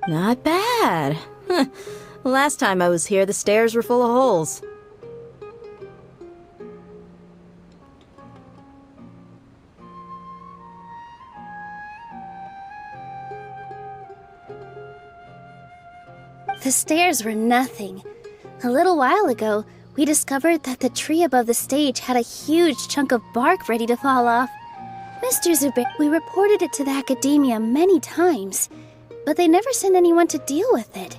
Not bad. Last time I was here, the stairs were full of holes. The stairs were nothing. A little while ago, we discovered that the tree above the stage had a huge chunk of bark ready to fall off. Mr. Zubair, we reported it to the academia many times, but they never sent anyone to deal with it.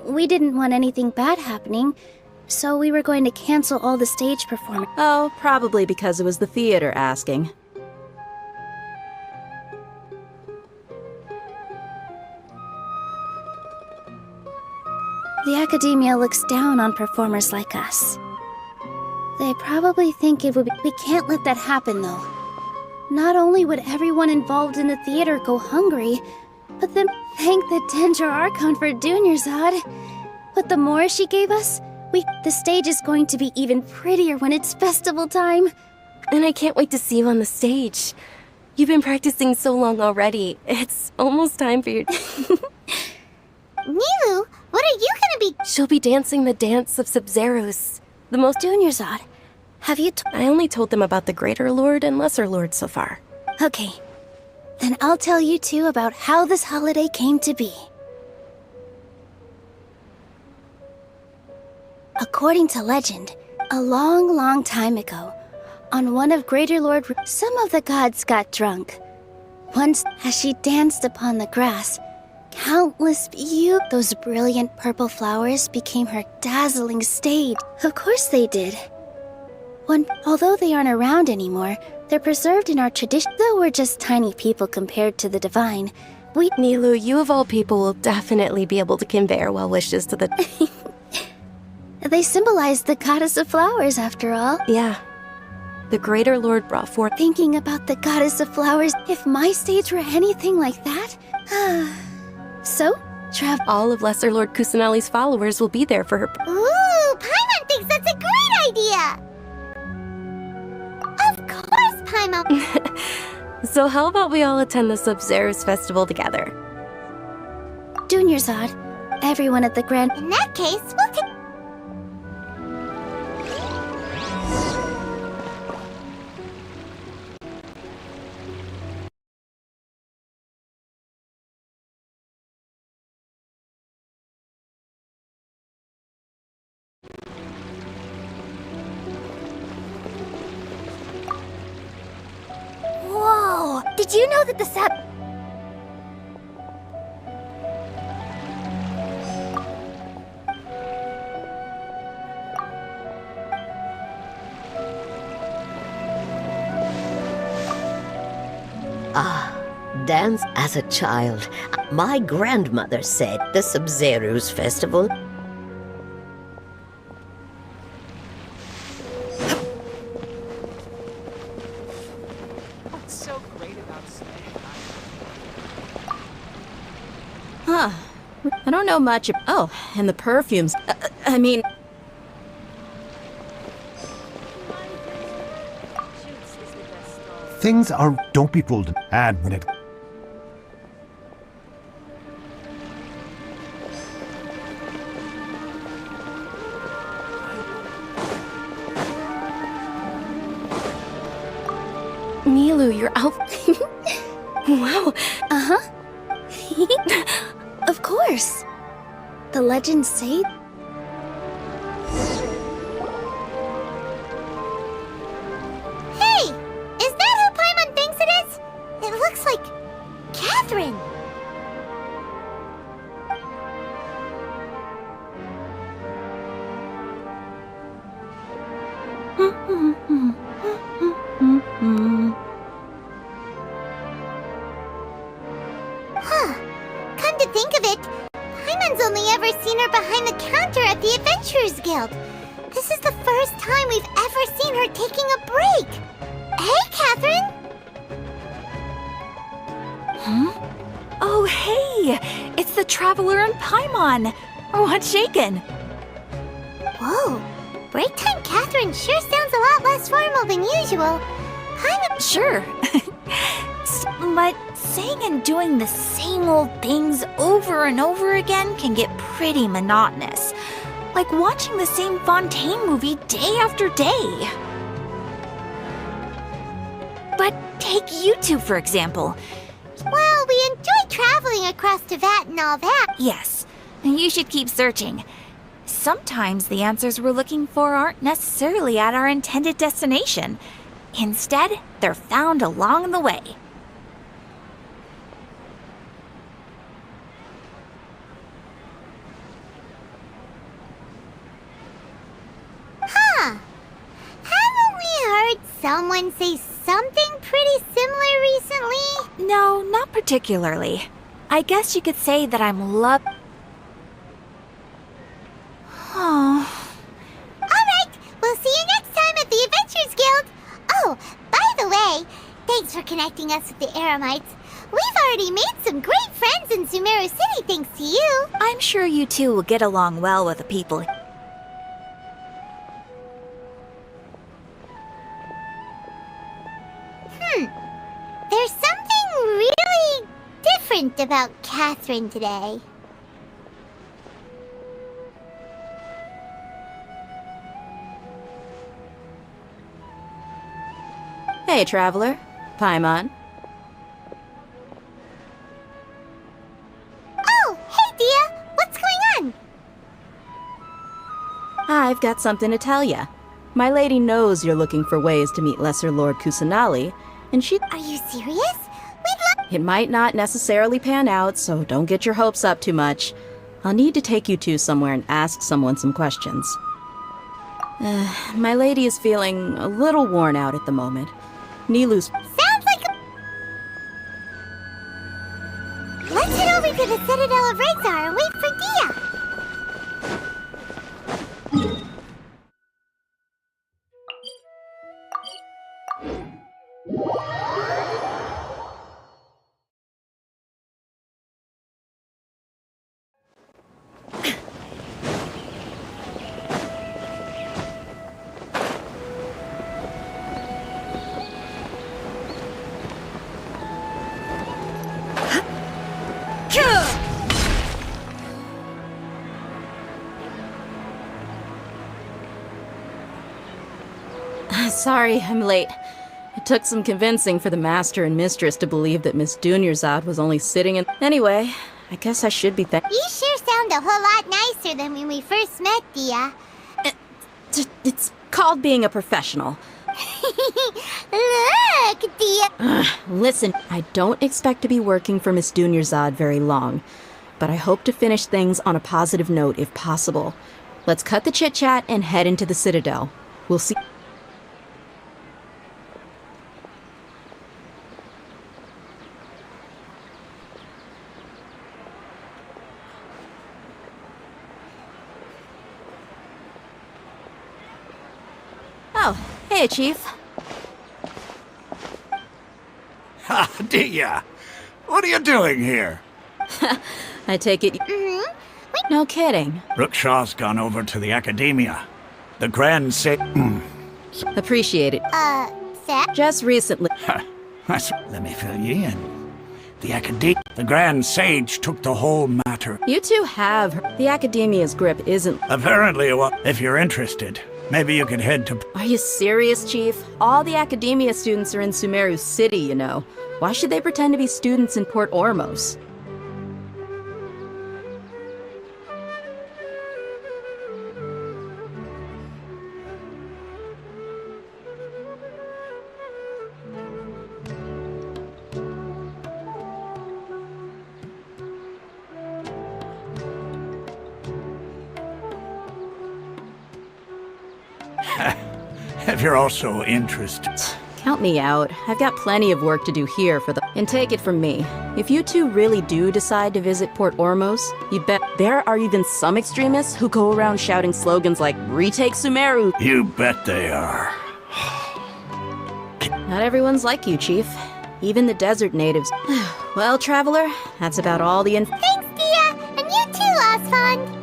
We didn't want anything bad happening, so we were going to cancel all the stage performances. Oh, probably because it was the theater asking. The academia looks down on performers like us. They probably think it would be— We can't let that happen, though. Not only would everyone involved in the theater go hungry, but then thank the Dendra Archon for Dunyarzad. But the more she gave us, the stage is going to be even prettier when it's festival time. And I can't wait to see you on the stage. You've been practicing so long already. It's almost time for your... Nilu, what are you gonna be— She'll be dancing the dance of Sub-Zeros. The most... Dunyarzad, have you I only told them about the Greater Lord and Lesser Lord so far. Okay. Then I'll tell you too about how this holiday came to be. According to legend, a long, long time ago, on one of Greater Lord, some of the gods got drunk. Once, as she danced upon the grass, those brilliant purple flowers became her dazzling stage. Of course they did. Although they aren't around anymore, they're preserved in our tradition. Though we're just tiny people compared to the divine, Nilu, you of all people will definitely be able to convey our well wishes to the... They symbolize the goddess of flowers, after all. Yeah. The Greater Lord brought forth... Thinking about the goddess of flowers, if my stage were anything like that... So, all of Lesser Lord Kusanali's followers will be there for her... Ooh, Paimon thinks that's a great idea! Of course, Paimon! So how about we all attend the Sub-Zeros festival together? Dunyarzad, everyone at the Grand... In that case, we'll take... Whoa! Did you know that the sap... Dance as a child. My grandmother said the Sub-Zeros festival. What's so great about Smash? Huh. I don't know much. Oh, and the perfumes. I mean... Things are... Don't be fooled. And when it... Nilu, you're out... Wow. Uh-huh. Of course. The legends say... Hey! Is that who Paimon thinks it is? It looks like... Catherine! Huh. Come to think of it, Paimon's only ever seen her behind the counter at the Adventurers Guild. This is the first time we've ever seen her taking a break. Hey, Catherine! Oh, hey! It's the Traveler and Paimon! What's shaken? Whoa, break time Catherine sure sounds a lot less formal than usual. Paimon... Sure. But saying and doing the same old things over and over again can get pretty monotonous. Like watching the same Fontaine movie day after day. But take YouTube, for example. Well, we enjoy traveling across Teyvat and all that. Yes, you should keep searching. Sometimes the answers we're looking for aren't necessarily at our intended destination. Instead, they're found along the way. Huh. Haven't we heard someone say something pretty similar recently? No, not particularly. I guess you could say that I'm Oh. Alright, we'll see you next time at the Adventurers Guild. Oh, by the way, thanks for connecting us with the Eremites. We've already made some great friends in Sumeru City thanks to you. I'm sure you two will get along well with the people. There's something really different about Catherine today. Hey, traveler. Paimon. Oh, hey Dia, what's going on? I've got something to tell ya. My lady knows you're looking for ways to meet Lesser Lord Kusanali, and she... Are you serious? We'd love... It might not necessarily pan out, so don't get your hopes up too much. I'll need to take you two somewhere and ask someone some questions. My lady is feeling a little worn out at the moment. Nilu's... Sounds like a... Let's head over to the Citadel of Rexar and wait for Dia. Sorry, I'm late. It took some convincing for the master and mistress to believe that Miss Dunyarzad was only sitting in... Anyway, I guess I should be You sure sound a whole lot nicer than when we first met, Dia. It's called being a professional. Look, Dia. Listen, I don't expect to be working for Miss Dunyarzad very long, but I hope to finish things on a positive note if possible. Let's cut the chit-chat and head into the Citadel. We'll see... Oh, hey, Chief. Ha, Dia! What are you doing here? I take it... No kidding. Rookshaw's gone over to the Academia. The Grand Appreciate it. Seth? Just recently... Let me fill you in. The Grand Sage took the whole matter. You two have... The Academia's grip isn't... Apparently, if you're interested, maybe you could head to... Are you serious, Chief? All the Academia students are in Sumeru City, you know. Why should they pretend to be students in Port Ormos? If you're also interested. Count me out. I've got plenty of work to do here for the... And take it from me. If you two really do decide to visit Port Ormos, you bet there are even some extremists who go around shouting slogans like, "Retake Sumeru!" You bet they are. Not everyone's like you, Chief. Even the desert natives. Well, traveler, that's about all the Thanks, Dia! And you too, Osfond!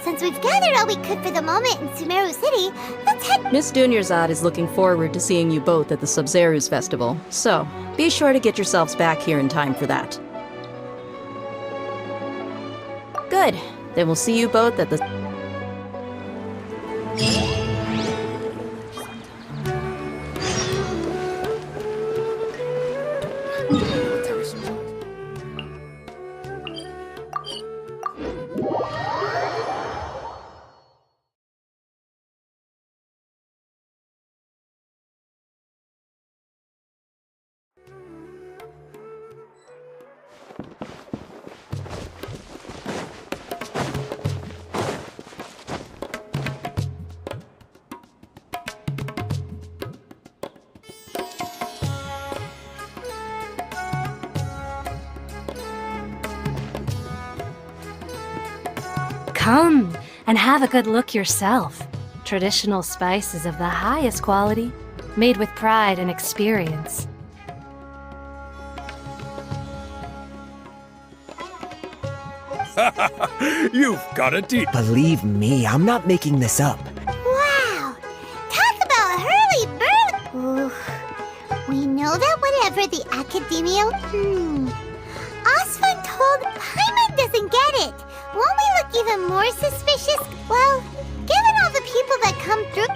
Since we've gathered all we could for the moment in Sumeru City, let's head. Miss Dunyarzad is looking forward to seeing you both at the Sub-Zeru's festival, so be sure to get yourselves back here in time for that. Good. Then we'll see you both at the... Come and have a good look yourself. Traditional spices of the highest quality, made with pride and experience. You've got a deep. Believe me, I'm not making this up. Wow! Talk about hurly burly! Ooh. We know that whatever the academia... Osfun told Paimon doesn't get it. Won't we look even more suspicious? Well, given all the people that come through...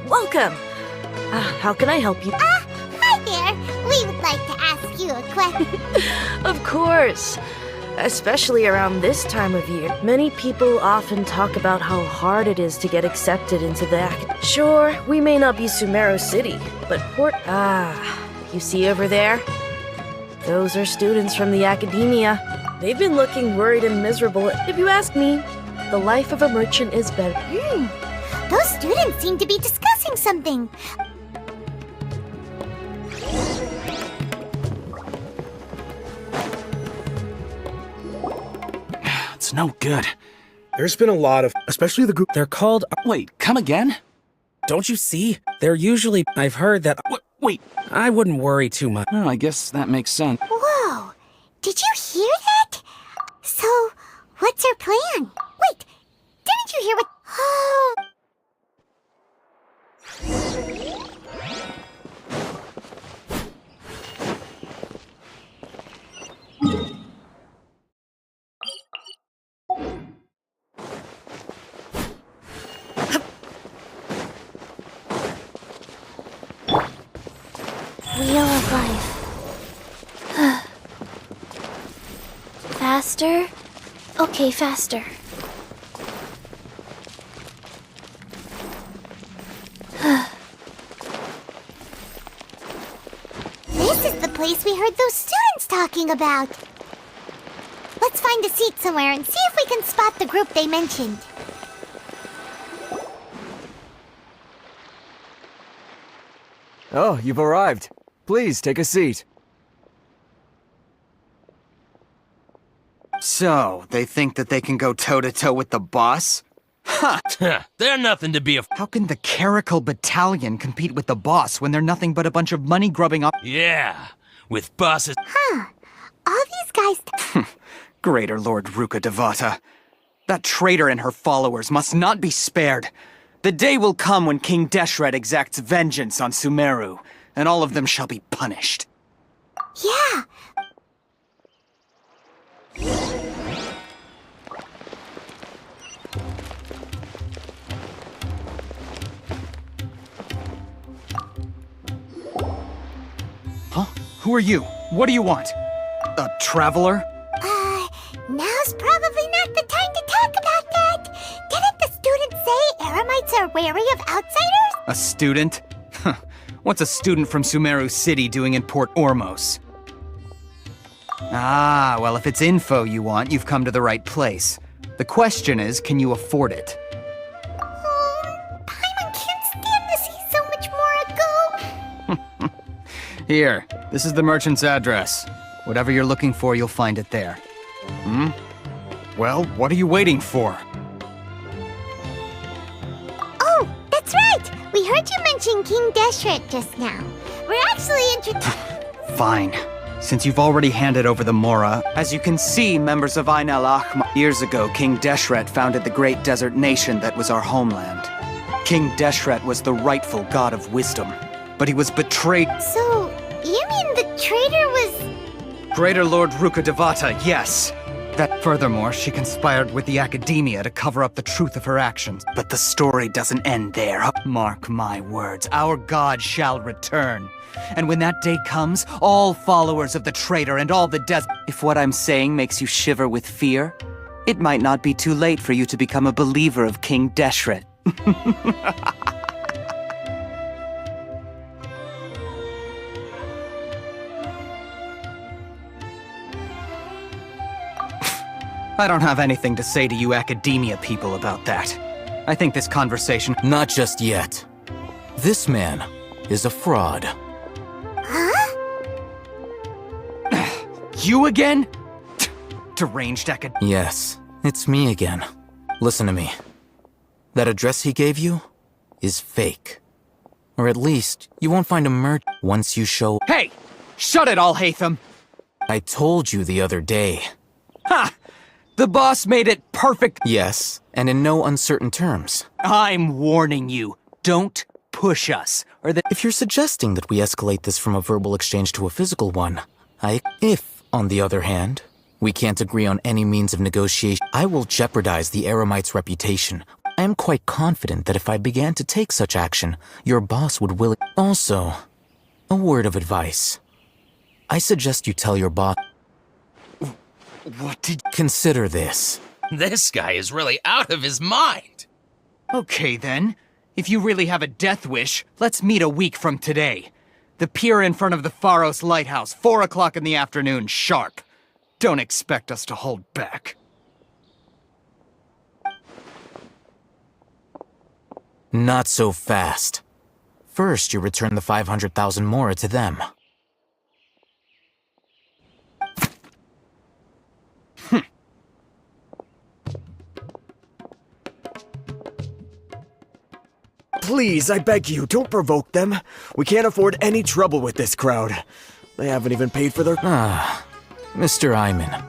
Welcome. How can I help you? Hi there. We would like to ask you a question. Of course. Especially around this time of year. Many people often talk about how hard it is to get accepted into the Sure, we may not be Sumeru City, but you see over there? Those are students from the academia. They've been looking worried and miserable. If you ask me, the life of a merchant is better. Those students seem to be discussing something. It's no good. There's been a lot of, especially the group. They're called. Wait, come again? Don't you see? They're usually... I've heard that... Wait. I wouldn't worry too much. Oh, I guess that makes sense. Whoa! Did you hear that? So, what's our plan? Wait, didn't you hear what... Oh... Wheel of life. Faster? Okay, faster. This is the place we heard those students talking about. Let's find a seat somewhere and see if we can spot the group they mentioned. Oh, you've arrived. Please, take a seat. So, they think that they can go toe-to-toe with the boss? Ha! They're nothing to be How can the Caracal Battalion compete with the boss when they're nothing but a bunch of money-grubbing up- Yeah, with bosses. All these guys... Greater Lord Ruka Devata. That traitor and her followers must not be spared. The day will come when King Deshret exacts vengeance on Sumeru, and all of them shall be punished. Yeah! Huh? Who are you? What do you want? A traveler? Now's probably not the time to talk about that. Didn't the students say Eremites are wary of outsiders? A student? What's a student from Sumeru City doing in Port Ormos? Ah, well, if it's info you want, you've come to the right place. The question is, can you afford it? Paimon can't stand to see so much more ago. Here, this is the merchant's address. Whatever you're looking for, you'll find it there. Well, what are you waiting for? Oh, that's That's right! We heard you mention King Deshret just now. We're actually Fine. Since you've already handed over the Mora, as you can see, members of Ain al-Ahmar, years ago, King Deshret founded the great desert nation that was our homeland. King Deshret was the rightful god of wisdom, but he was betrayed. So, you mean the traitor was... Greater Lord Ruka Devata, yes. That furthermore, she conspired with the Academia to cover up the truth of her actions. But the story doesn't end there. Mark my words, our god shall return. And when that day comes, all followers of the traitor and all the If what I'm saying makes you shiver with fear, it might not be too late for you to become a believer of King Deshret. I don't have anything to say to you Academia people about that. I think this conversation... Not just yet. This man is a fraud. You again? Deranged acad... Yes, it's me again. Listen to me. That address he gave you is fake. Or at least, you won't find a once you show... Hey! Shut it all, Hatham! I told you the other day. Ha! The boss made it perfect. Yes, and in no uncertain terms. I'm warning you. Don't push us, or the... If you're suggesting that we escalate this from a verbal exchange to a physical one, If, on the other hand, we can't agree on any means of negotiation, I will jeopardize the Eremite's reputation. I am quite confident that if I began to take such action, your boss would will it. Also, a word of advice. I suggest you tell your boss... What did... Consider this. This guy is really out of his mind. Okay, then. If you really have a death wish, let's meet a week from today. The pier in front of the Pharos Lighthouse, 4 o'clock in the afternoon, sharp. Don't expect us to hold back. Not so fast. First, you return the 500,000 Mora to them. Please, I beg you, don't provoke them. We can't afford any trouble with this crowd. They haven't even paid for their... Mr. Iman,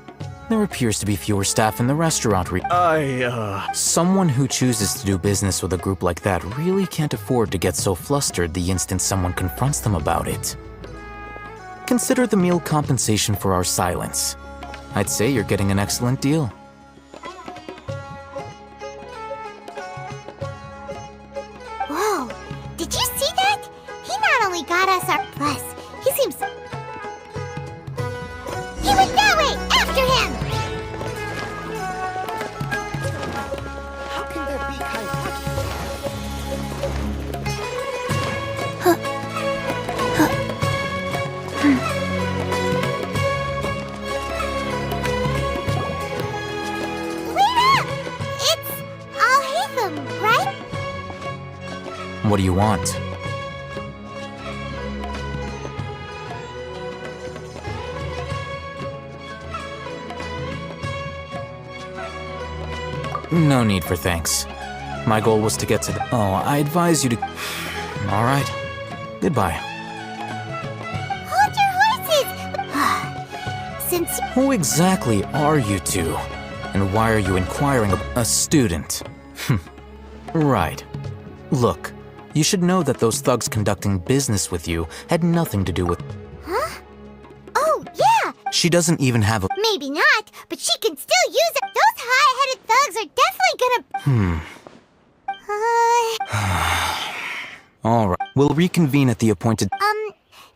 there appears to be fewer staff in the restaurant Someone who chooses to do business with a group like that really can't afford to get so flustered the instant someone confronts them about it. Consider the meal compensation for our silence. I'd say you're getting an excellent deal. Whoa, did you see that? He not only got us our plus, he seems... He went that way! After him! How can there be Wait up! It's Al-Hatham, right? What do you want? No need for thanks. My goal was to get to the... Oh, I advise you to... All right. Goodbye. Hold your horses! Since... Who exactly are you two? And why are you inquiring about a student? Right. Look, you should know that those thugs conducting business with you had nothing to do with... Huh? Oh, yeah! She doesn't even have a... Maybe not, but she can still use it. Those hot-headed thugs are definitely gonna... All right. We'll reconvene at the appointed...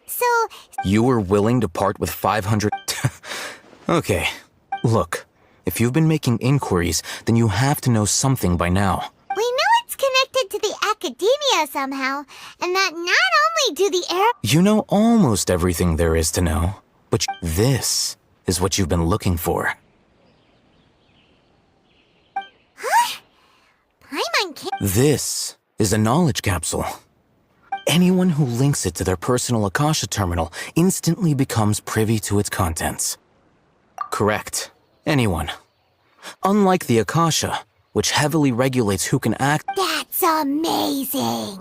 So... You were willing to part with 500... Okay. Look, if you've been making inquiries, then you have to know something by now. We know it's connected to the Academia somehow, and that not only do the You know almost everything there is to know, but this is what you've been looking for. Huh? Paimon can't... This is a knowledge capsule. Anyone who links it to their personal Akasha terminal instantly becomes privy to its contents. Correct. Anyone. Unlike the Akasha, which heavily regulates who can act. That's amazing!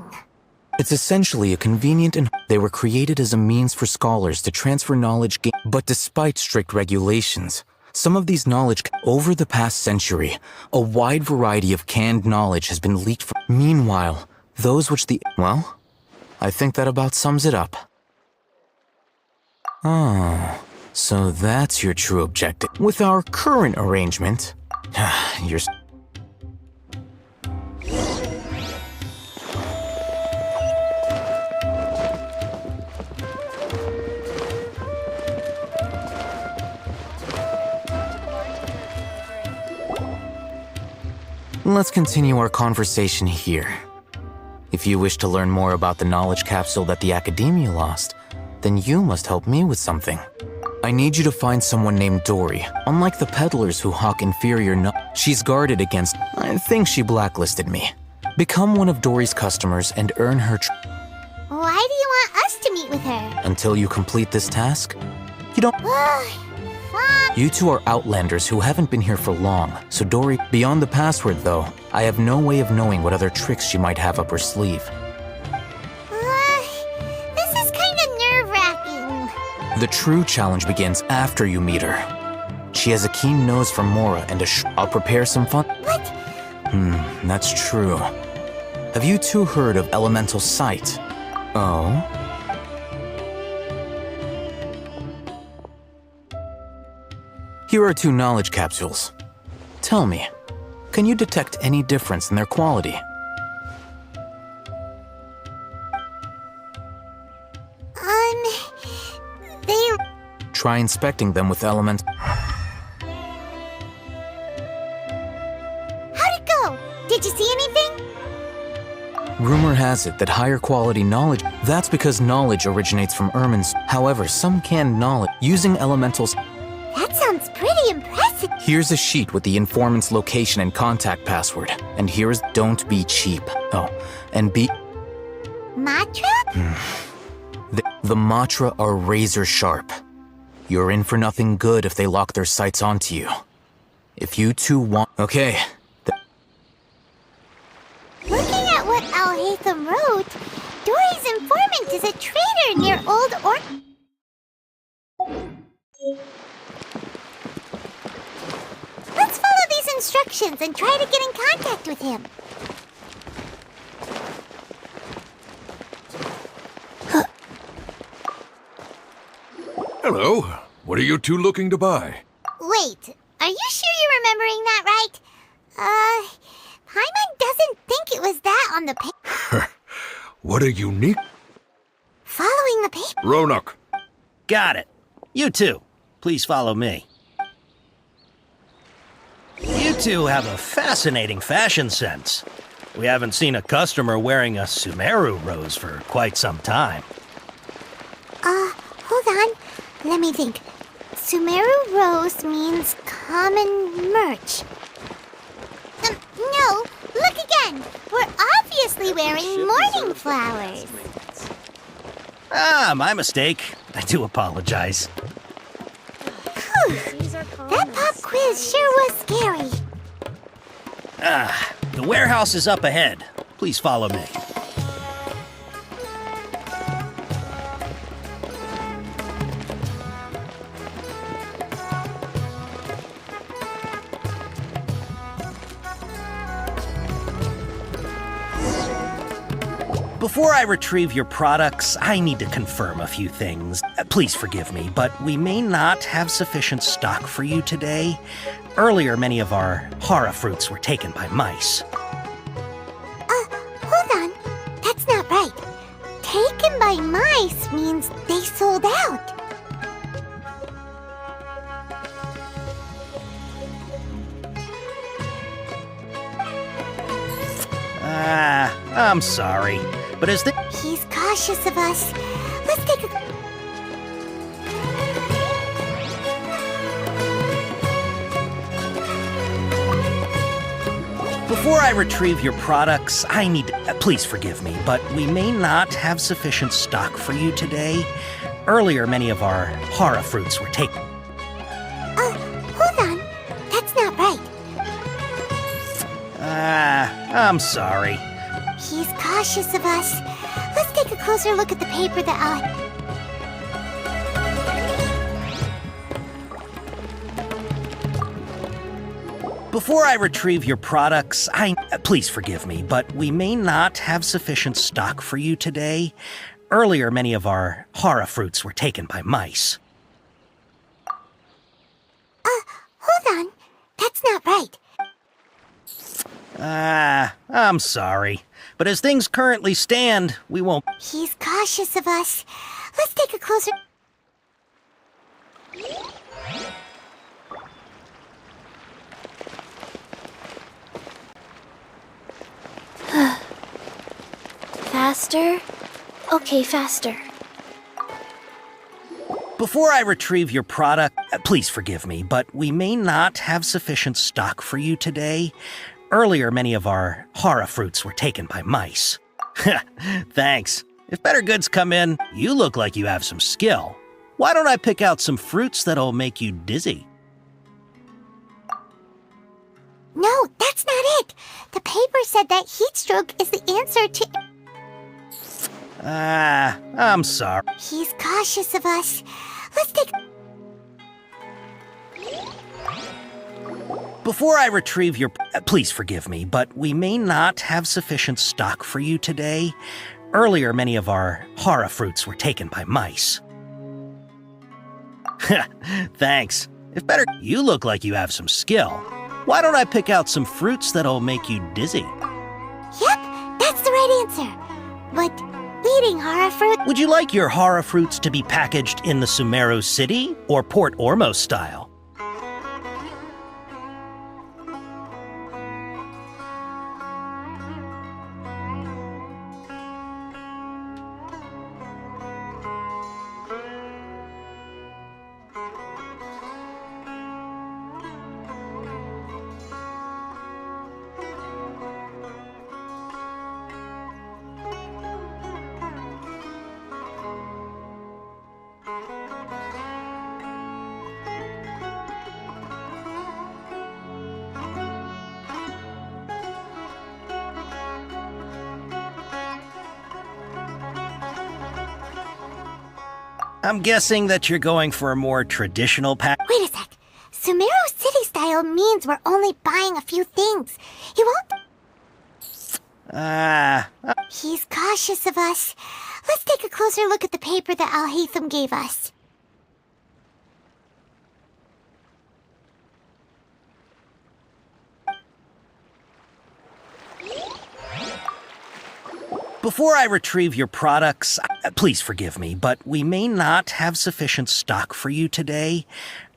It's essentially a convenient and they were created as a means for scholars to transfer knowledge. But despite strict regulations, some of these knowledge over the past century, a wide variety of canned knowledge has been leaked. Meanwhile, those which well, I think that about sums it up. Oh, so that's your true objective. With our current arrangement, you're. Let's continue our conversation here. If you wish to learn more about the knowledge capsule that the Academia lost, then you must help me with something. I need you to find someone named Dory. Unlike the peddlers who hawk inferior she's guarded against. I think she blacklisted me. Become one of Dory's customers and earn her Why do you want us to meet with her? Until you complete this task, you don't. You two are outlanders who haven't been here for long, so Dory, beyond the password though, I have no way of knowing what other tricks she might have up her sleeve. This is kind of nerve-wracking. The true challenge begins after you meet her. She has a keen nose for Mora and I'll prepare some fun. What? That's true. Have you two heard of elemental sight? Oh? Here are 2 knowledge capsules. Tell me, can you detect any difference in their quality? They... Try inspecting them with element. How'd it go? Did you see anything? Rumor has it that higher quality knowledge, that's because knowledge originates from ermines. However, some canned knowledge, using elementals. That sounds pretty impressive. Here's a sheet with the informant's location and contact password. And here's don't be cheap. Oh, and be... Matra? The Matra are razor sharp. You're in for nothing good if they lock their sights onto you. If you two want... Okay. Looking at what Al-Haytham wrote, Dory's informant is a traitor near Old Let's follow these instructions and try to get in contact with him. Hello. What are you two looking to buy? Wait, are you sure you're remembering that right? Paimon doesn't think it was that on the paper. What a unique... Following the paper? Roanoke. Got it. You two, please follow me. You two have a fascinating fashion sense. We haven't seen a customer wearing a Sumeru rose for quite some time. Hold on. Let me think. Sumeru rose means common merch. No, look again. We're obviously wearing morning flowers. My mistake. I do apologize. That pop quiz sure was scary. The warehouse is up ahead. Please follow me. Before I retrieve your products, I need to confirm a few things. Please forgive me, but we may not have sufficient stock for you today. Earlier, many of our hara fruits were taken by mice. Hold on. That's not right. Taken by mice means they sold out. I'm sorry, but is the... He's cautious of us. Let's take a... Before I retrieve your products, I need to... Please forgive me, but we may not have sufficient stock for you today. Earlier, many of our hara fruits were taken. Hold on. That's not right. I'm sorry. He's cautious of us. Let's take a closer look at the paper that I'll... Before I retrieve your products, please forgive me, but we may not have sufficient stock for you today. Earlier, many of our hara fruits were taken by mice. Hold on. That's not right. I'm sorry. But as things currently stand, we won't... He's cautious of us. Let's take a closer... Faster? Okay, faster. Before I retrieve your product, please forgive me, but we may not have sufficient stock for you today. Earlier, many of our hara fruits were taken by mice. Thanks. If better goods come in, you look like you have some skill. Why don't I pick out some fruits that'll make you dizzy? No, that's not it. The paper said that heat stroke is the answer to... I'm sorry. He's cautious of us. Let's take... Before I retrieve your... Please forgive me, but we may not have sufficient stock for you today. Earlier, many of our hara fruits were taken by mice. Thanks. If better... You look like you have some skill. Why don't I pick out some fruits that'll make you dizzy? Yep, that's the right answer. But eating hara fruit... Would you like your hara fruits to be packaged in the Sumeru City or Port Ormos style? I'm guessing that you're going for a more traditional pack. Wait a sec. Sumeru City style means we're only buying a few things. He won't... He's cautious of us. Let's take a closer look at the paper that Al-Haytham gave us. Before I retrieve your products, please forgive me, but we may not have sufficient stock for you today.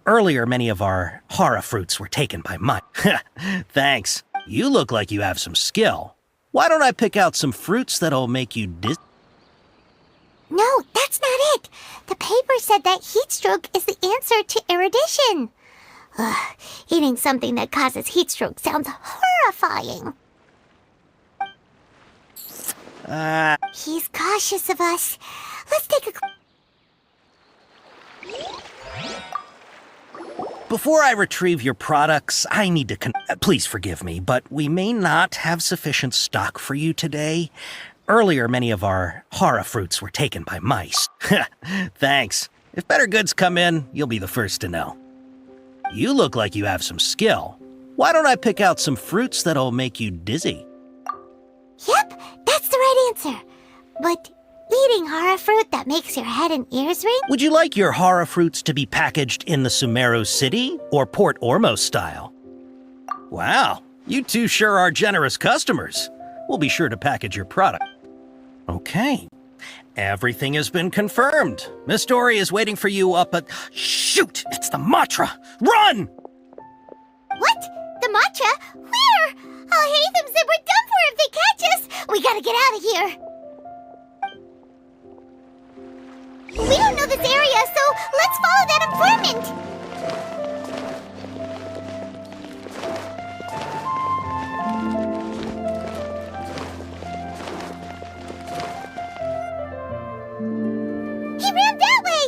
Earlier, many of our hara fruits were taken by mice. Thanks. You look like you have some skill. Why don't I pick out some fruits that'll make you dizzy? No, that's not it. The paper said that heat stroke is the answer to erudition. Eating something that causes heat stroke sounds horrifying. He's cautious of us. Let's take a... Before I retrieve your products, I need to please forgive me, but we may not have sufficient stock for you today. Earlier, many of our hara fruits were taken by mice. Thanks. If better goods come in, you'll be the first to know. You look like you have some skill. Why don't I pick out some fruits that'll make you dizzy? Yep, that's the right answer. But eating hara fruit that makes your head and ears ring? Would you like your hara fruits to be packaged in the Sumeru City or Port Ormos style? Wow, you two sure are generous customers. We'll be sure to package your product. Okay, everything has been confirmed. Miss Dory is waiting for you up at... Shoot, it's the Matra! Run! What? The Matra? Where? Al-Haytham said we're done for if they catch us. We gotta get out of here. We don't know this area, so let's follow that informant. He ran that way.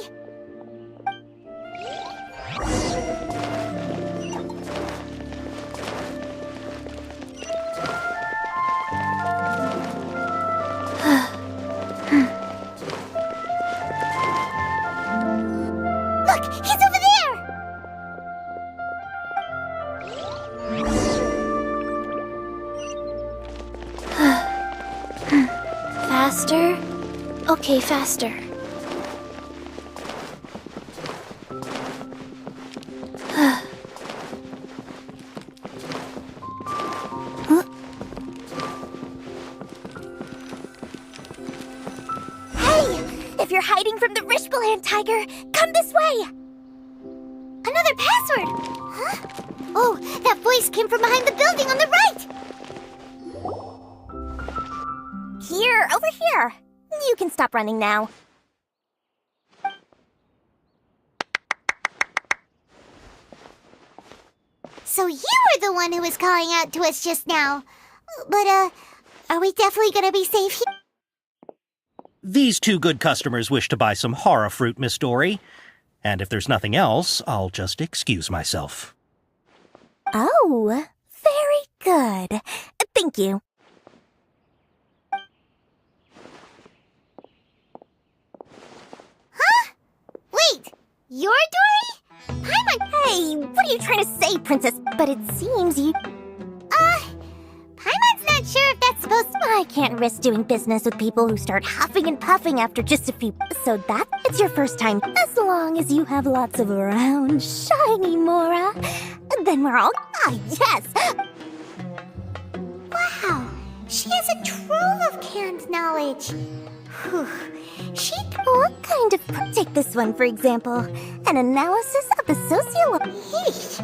Faster? Okay, faster. If you're hiding from the Rishbaland tiger, come this way! Another password! Huh? Oh, that voice came from behind the building on the right! Here, over here. You can stop running now. So you were the one who was calling out to us just now. But, are we definitely gonna be safe here? These two good customers wish to buy some horror fruit, Miss Dory. And if there's nothing else, I'll just excuse myself. Oh, very good. Thank you. Huh? Wait, you're Dory? Hey, what are you trying to say, Princess? But it seems you... Paimon's not sure if that's supposed to... I can't risk doing business with people who start huffing and puffing after just a few... So it's your first time. As long as you have lots of round, shiny Mora, then we're all... Ah, yes! Wow, she has a trove of canned knowledge. Whew. What kind of... Take this one, for example. An analysis of the Yeesh.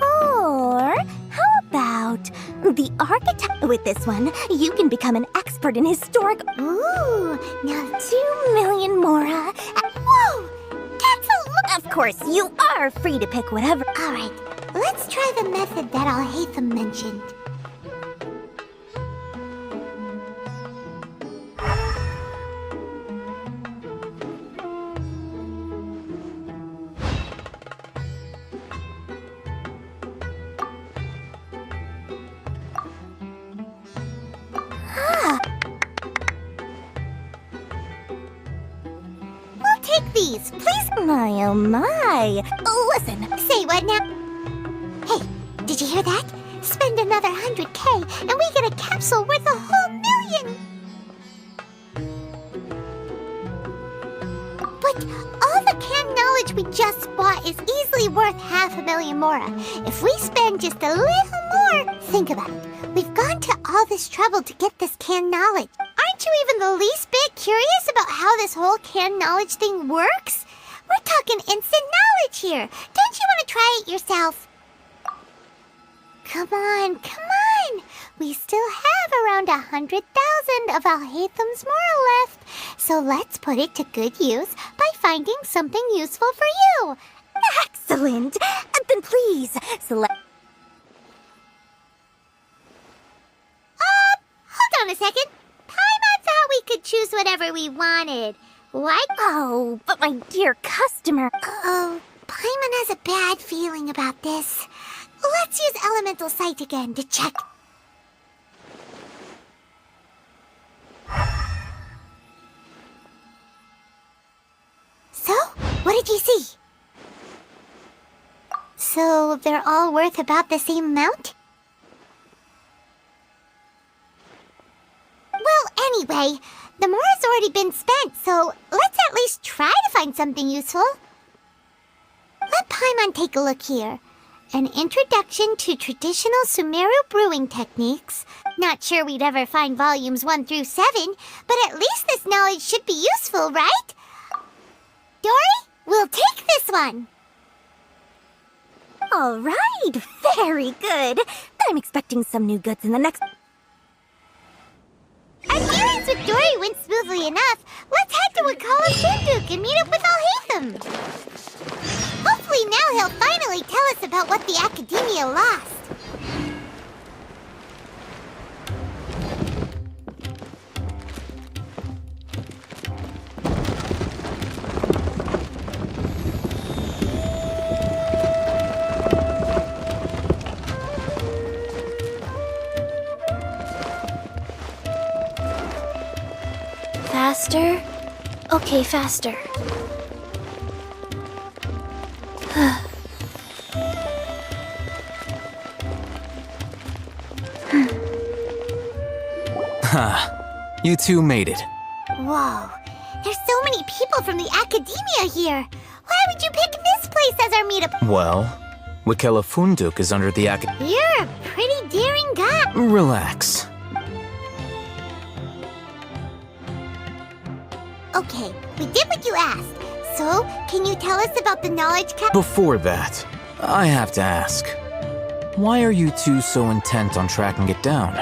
Or how about the architect? With this one, you can become an expert in historic... Ooh, now 2 million Mora. Whoa, that's a lot. Of course, you are free to pick whatever... All right, let's try the method that Al-Haytham mentioned. These, please. My, oh my. Listen. Say what now? Hey, did you hear that? Spend another 100K and we get a capsule worth a whole million. But all the canned knowledge we just bought is easily worth 500,000 Mora. If we spend just a little more, think about it. We've gone to all this trouble to get this canned knowledge. Aren't you even the least bit curious about how this whole canned knowledge thing works? We're talking instant knowledge here. Don't you want to try it yourself? Come on, come on. We still have around 100,000 of Al-Haytham's Mora left. So let's put it to good use by finding something useful for you. Excellent. Then please, select... Hold on a second. Paimon thought we could choose whatever we wanted. What? Oh, but my dear customer... Uh-oh. Paimon has a bad feeling about this. Let's use Elemental Sight again to check. So, what did you see? So, they're all worth about the same amount? Well, anyway, the Mora's already been spent, so let's at least try to find something useful. Let Paimon take a look here. An introduction to traditional Sumeru brewing techniques. Not sure we'd ever find volumes 1 through 7, but at least this knowledge should be useful, right? Dory, we'll take this one. All right, very good. I'm expecting some new goods in the next... Our dealings with Dory went smoothly enough. Let's head to Wakala Sunduk and meet up with Al-Haytham. Hopefully now he'll finally tell us about what the Academia lost. Faster? Okay, faster. Ha, you two made it. Whoa, there's so many people from the academia here. Why would you pick this place as our meetup? Well, Wikela Funduk is under the You're a pretty daring guy. Relax. Okay, we did what you asked. So, can you tell us about the knowledge cap? Before that, I have to ask. Why are you two so intent on tracking it down?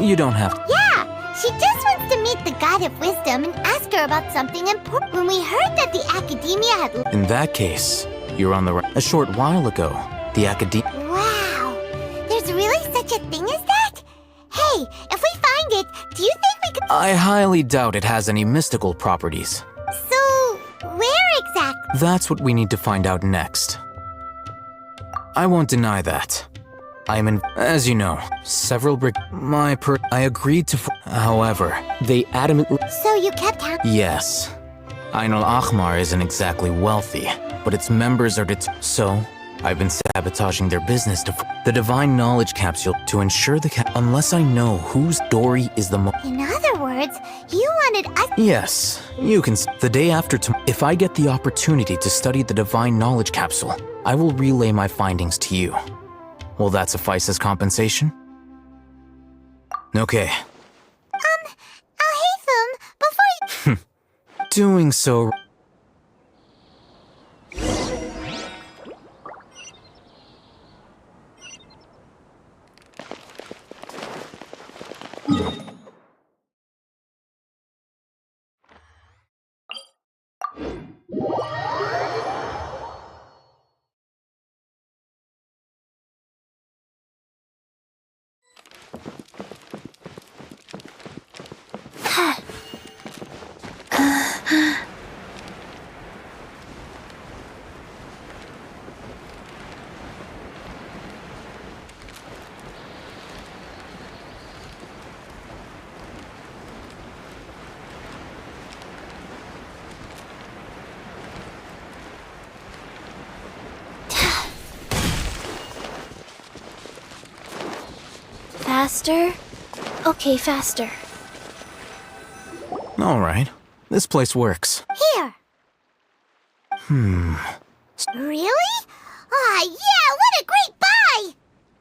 You don't have to. Yeah, she just wants to meet the God of Wisdom and ask her about something important. When we heard that the academia had... In that case, you're on the right. A short while ago, the academia... Wow, there's really such a thing as that? Hey, if we find it, do you think we could... I highly doubt it has any mystical properties. So, where exactly? That's what we need to find out next. I won't deny that. I'm in, as you know, several I agreed to, however, they adamantly... So you kept Yes. Ain al-Ahmar isn't exactly wealthy, but its members are so, I've been sabotaging their business to the Divine Knowledge Capsule to ensure unless I know whose story is the most... In other words, you wanted us... Yes, you can... The day after if I get the opportunity to study the Divine Knowledge Capsule, I will relay my findings to you. Will that suffice as compensation? Okay. Al-Haytham, before you... Doing so... Faster? Okay, faster. All right. This place works. Here. Hmm. Really? Ah, yeah, what a great buy!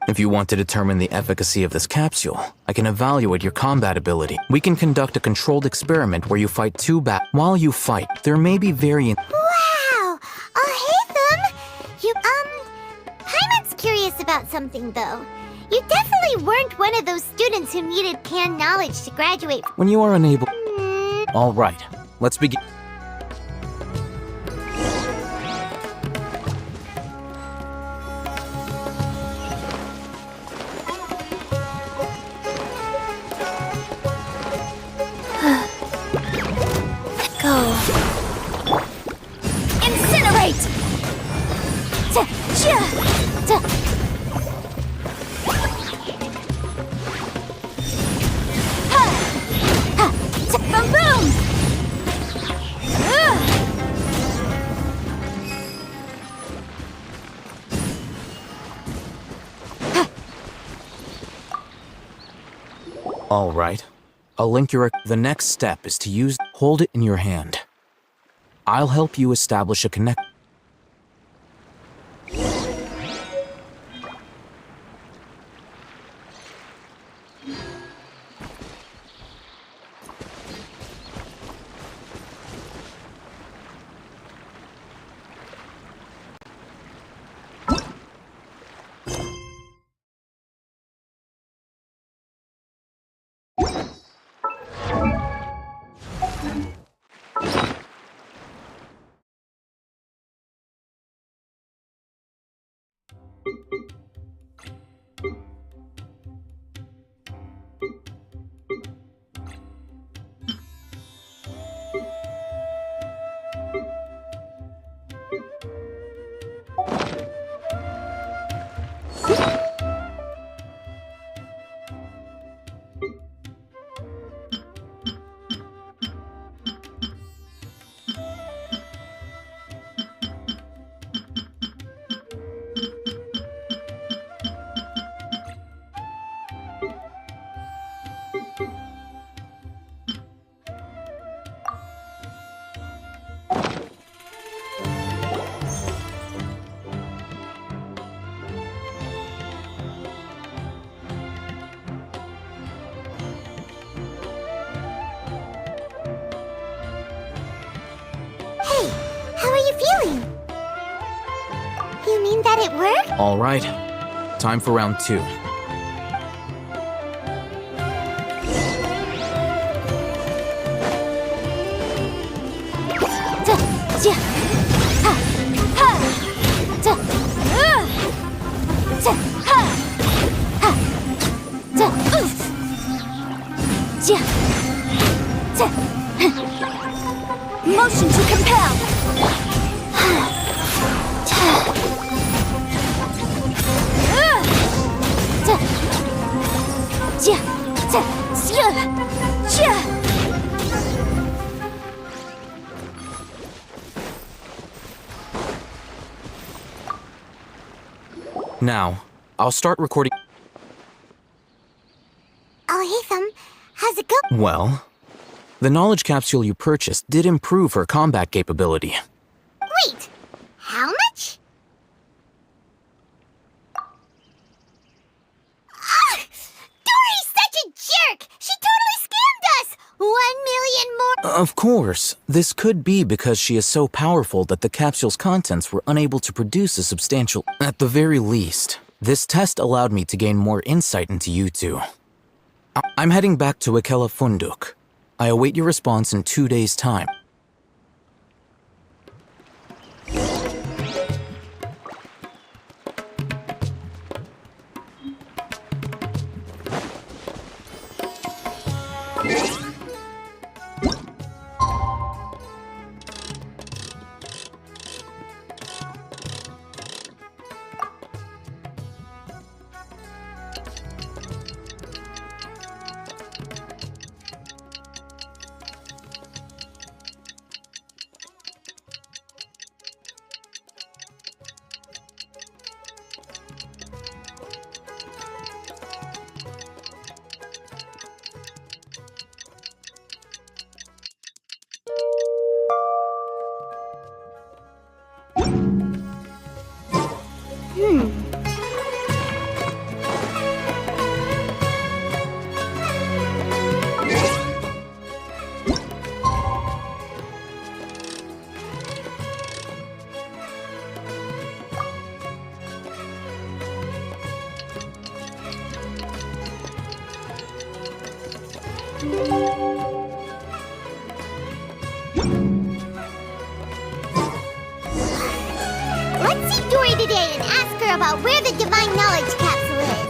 If you want to determine the efficacy of this capsule, I can evaluate your combat ability. We can conduct a controlled experiment where you fight While you fight, there may be variant... Wow! Al-Haytham! Paimon's curious about something, though. You definitely weren't one of those students who needed canned knowledge to graduate. When you are unable... All right, let's begin. Go. Incinerate! Boom boom! All right. I'll link your... The next step is to hold it in your hand. I'll help you establish a connection. it work? All right. Time for round 2. Motion to compel. Now, I'll start recording. Oh, Hatham, how's it go? Well, the knowledge capsule you purchased did improve her combat capability. Wait, how much? Dory's such a jerk! She totally scammed us! 1 million more— Of course, this could be because she is so powerful that the capsule's contents were unable to produce a substantial— At the very least, this test allowed me to gain more insight into you two. I'm heading back to Ikela Funduk. I await your response in 2 days' time. Let's see Dory today and ask her about where the divine knowledge capsule is.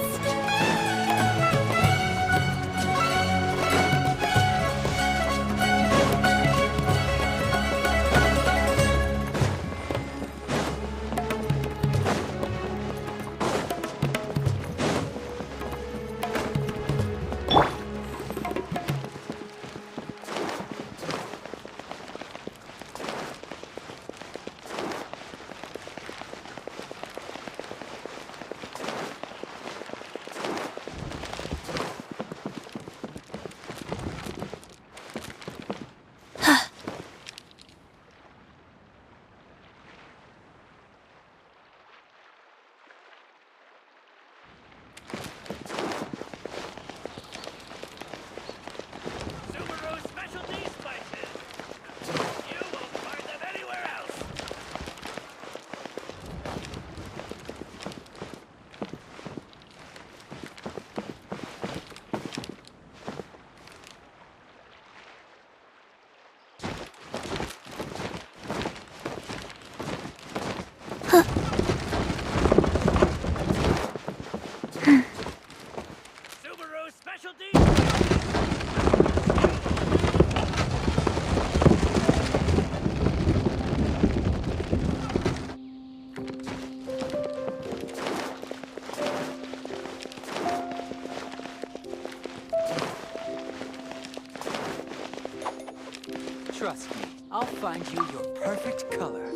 Trust me, I'll find you your perfect color.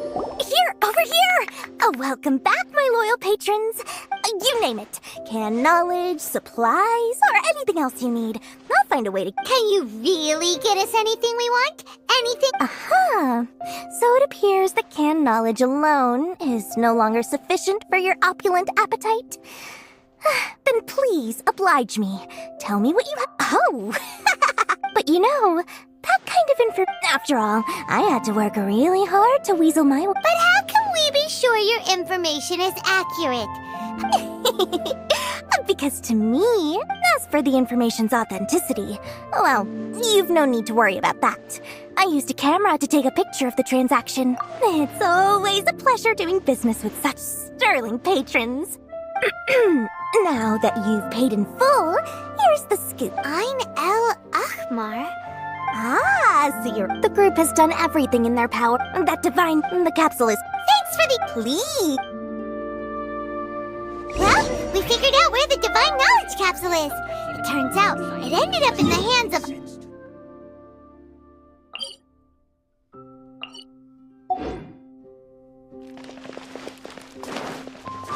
Here, over here! Welcome back, my loyal patrons. You name it. Canned knowledge, supplies, or anything else you need. I'll find a way to— Can you really get us anything we want? Anything? Aha! So it appears that canned knowledge alone is no longer sufficient for your opulent appetite. Then please, oblige me. Tell me what you have— Oh! But you know, that kind of info— After all, I had to work really hard to weasel my— But how can we be sure your information is accurate? Because to me, as for the information's authenticity, well, you've no need to worry about that. I used a camera to take a picture of the transaction. It's always a pleasure doing business with such sterling patrons. Now that you've paid in full, here's the scoop. Ein El Ahmar? Ah, so the group has done everything in their power. That divine, the capsule is... Thanks for the... Please. Well, we figured out where the divine knowledge capsule is. It turns out it ended up in the hands of...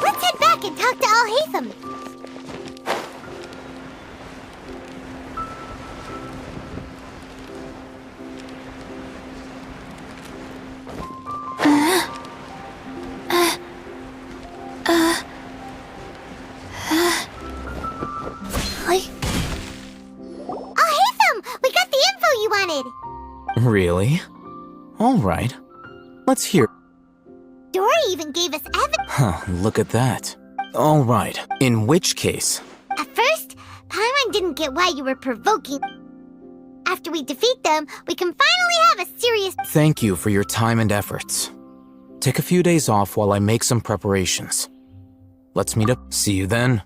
Let's head back and talk to Al-Haytham. Really? All right. Let's hear. Dory even gave us evidence. Huh, look at that. All right. In which case? At first, Paimon didn't get why you were provoking. After we defeat them, we can finally have a serious... Thank you for your time and efforts. Take a few days off while I make some preparations. Let's meet up. See you then.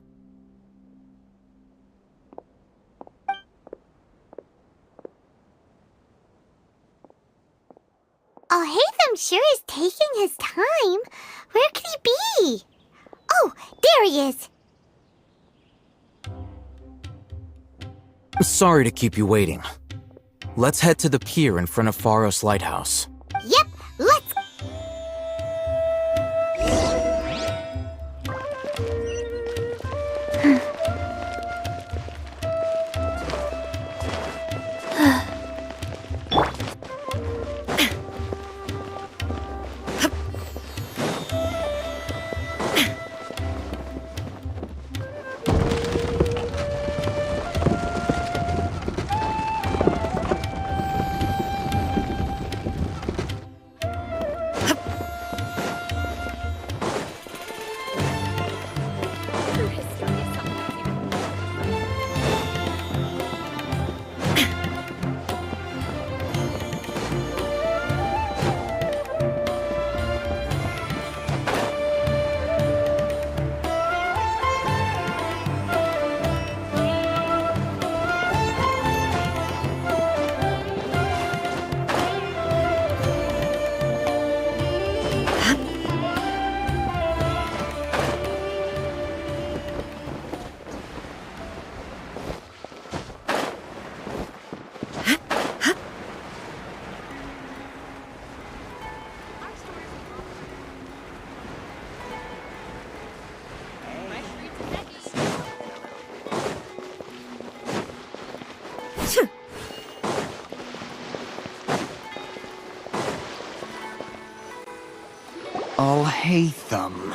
Al-Haytham sure is taking his time. Where could he be? Oh, there he is. Sorry to keep you waiting. Let's head to the pier in front of Pharos Lighthouse. Yep, let's... Al-Haytham.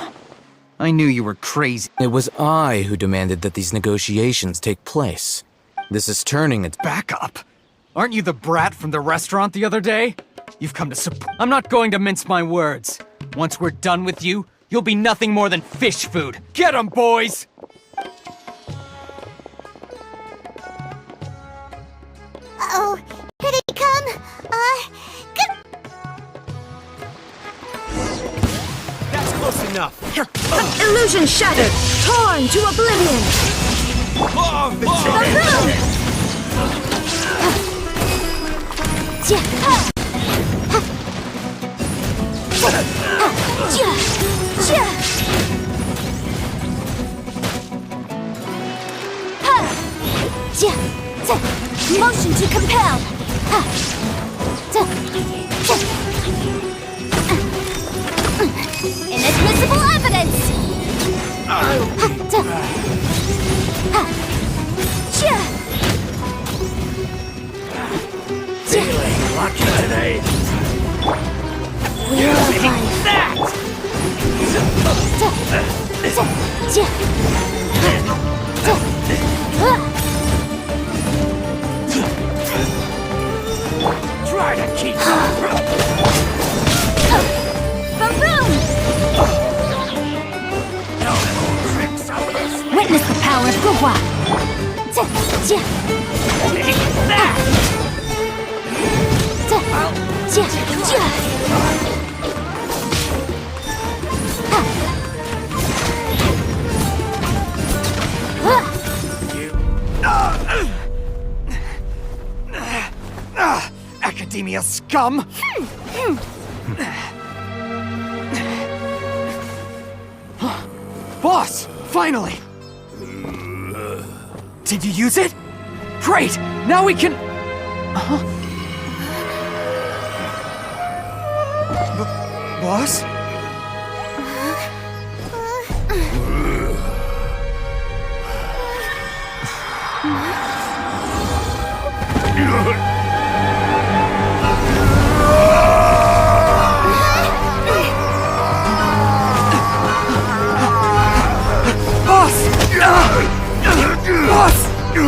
I knew you were crazy. It was I who demanded that these negotiations take place. This is turning it back up. Aren't you the brat from the restaurant the other day? You've come to I'm not going to mince my words. Once we're done with you, you'll be nothing more than fish food. Get 'em, boys! Uh-oh, here they come. Good. That's close enough. Illusion shattered! Torn to oblivion! Motion to compel! Inadmissible evidence! Feeling lucky today. Wheel of Try to keep Ba-boom! Qua. Take that! Academia scum! Boss! Finally! Did you use it? Great! Now we can... Boss? Boss!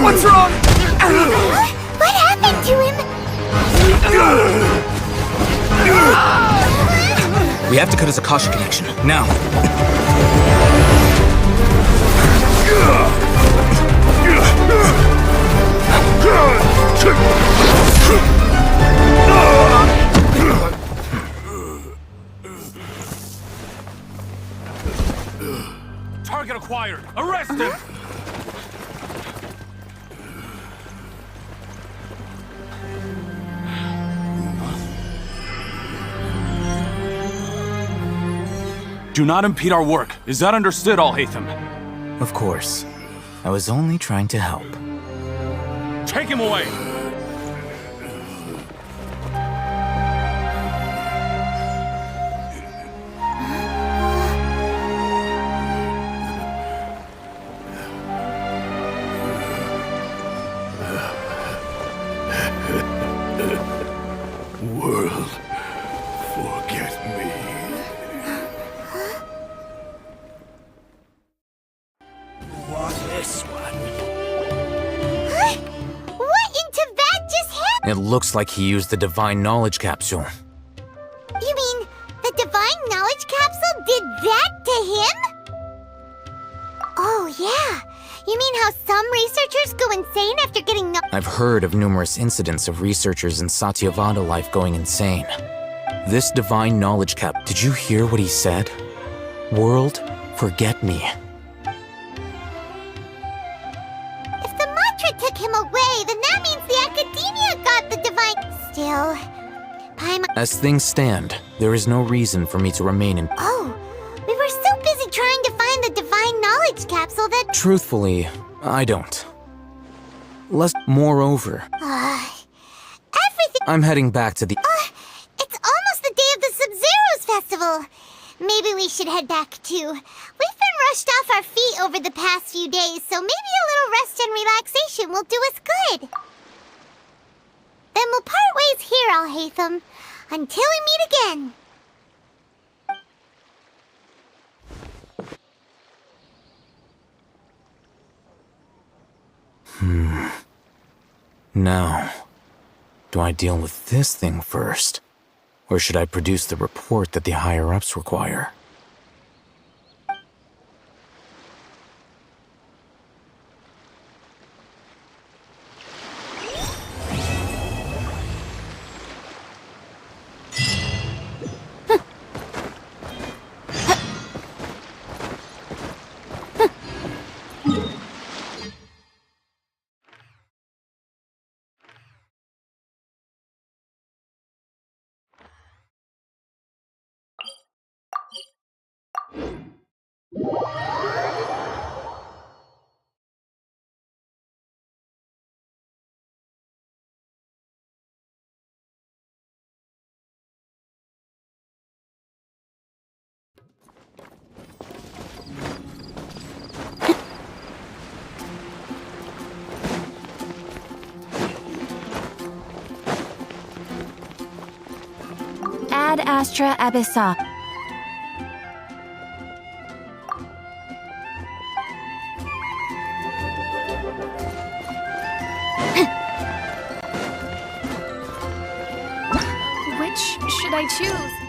What's wrong? What happened to him? We have to cut his Akasha connection, now. Target acquired! Arrest him! Do not impede our work. Is that understood, Al-Haytham? Of course. I was only trying to help. Take him away! World, forget me. Want this one? What in Tibet just happened? It looks like he used the Divine Knowledge Capsule. You mean the Divine Knowledge Capsule did that to him? Oh, yeah. You mean how some researchers go insane after getting I've heard of numerous incidents of researchers in Satyavada life going insane. This Divine Knowledge Cap, did you hear what he said? World, forget me. If the mantra took him away, then that means the Academia got the Divine... Still... Paimon... As things stand, there is no reason for me to remain in... Oh, we were so busy trying to find the Divine Knowledge Capsule that... Truthfully, I don't. Moreover, everything... I'm heading back to the... It's almost the day of the Sub-Zero's festival. Maybe we should head back too. We've been rushed off our feet over the past few days, so maybe a little rest and relaxation will do us good. Then we'll part ways here, Al-Haytham, until we meet again. Now, do I deal with this thing first? Or should I produce the report that the higher-ups require? Ad Astra Abyssa. Which should I choose?